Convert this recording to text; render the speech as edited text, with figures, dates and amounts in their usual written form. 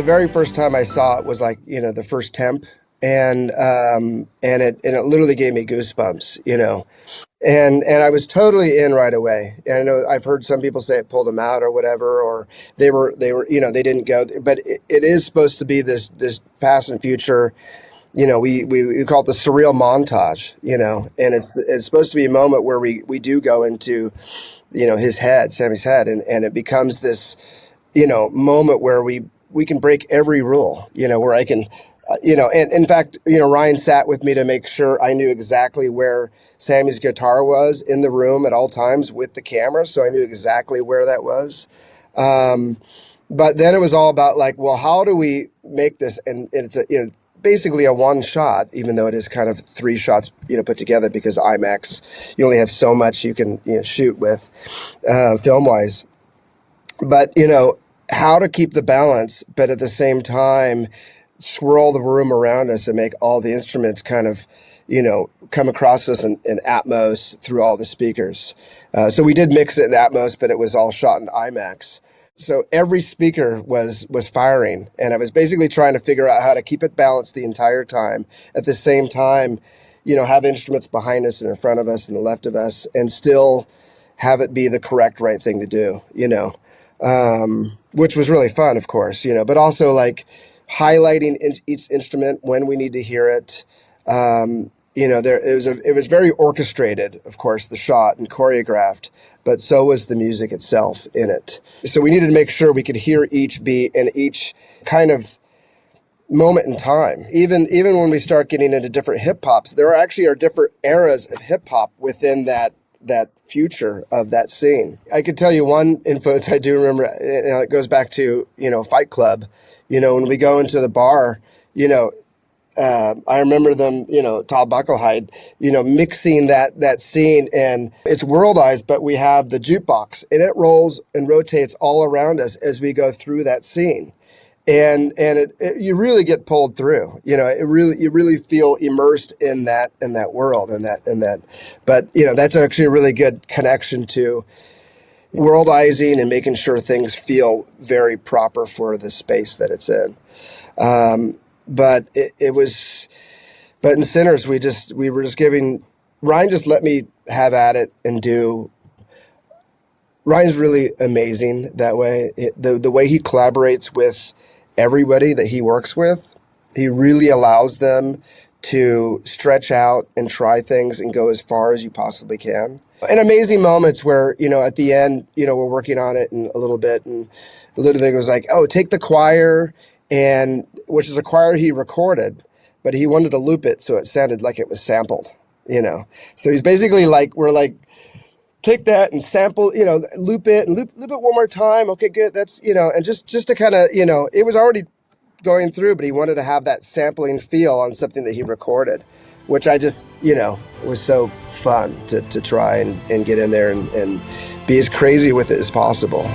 very first time I saw it was like, the first temp, and it literally gave me goosebumps, and I was totally in right away. And I know I've heard some people say it pulled them out or whatever, or they were, they didn't go, but it is supposed to be this past and future. We call it the surreal montage, and it's supposed to be a moment where we do go into, Sammy's head, and it becomes this, moment where we can break every rule, where I can, and in fact, Ryan sat with me to make sure I knew exactly where Sammy's guitar was in the room at all times with the camera. So I knew exactly where that was. But then it was all about like, well, how do we make this? And it's basically a one shot, even though it is kind of three shots, put together, because IMAX, you only have so much you can shoot with film wise. But, how to keep the balance, but at the same time, swirl the room around us and make all the instruments kind of, come across us in Atmos through all the speakers. So we did mix it in Atmos, but it was all shot in IMAX. So every speaker was firing, and I was basically trying to figure out how to keep it balanced the entire time. At the same time, have instruments behind us and in front of us and the left of us, and still have it be the correct right thing to do, which was really fun, of course, but also like highlighting each instrument when we need to hear it. It was very orchestrated, of course, the shot, and choreographed, but so was the music itself in it. So we needed to make sure we could hear each beat and each kind of moment in time. Even when we start getting into different hip hops, there are different eras of hip hop within that future of that scene. I could tell you one influence I do remember, it goes back to, Fight Club. When we go into the bar, I remember them, Todd Bucklehide, mixing that scene, and it's worldized, but we have the jukebox, and it rolls and rotates all around us as we go through that scene. And you really get pulled through, you really feel immersed in that world and that, but that's actually a really good connection to worldizing and making sure things feel very proper for the space that it's in. But in Sinners, we were just giving, Ryan just let me have at it and do. Ryan's really amazing that way. The way he collaborates with everybody that he works with, he really allows them to stretch out and try things and go as far as you possibly can. And amazing moments where, at the end, we're working on it in a little bit, and Ludwig was like, oh, take the choir, which is a choir he recorded, but he wanted to loop it so it sounded like it was sampled, So he's basically like, we're like, take that and sample, loop it and loop it one more time. Okay, good. That's, and just to kind of, it was already going through, but he wanted to have that sampling feel on something that he recorded, which I just, was so fun to try and get in there and be as crazy with it as possible.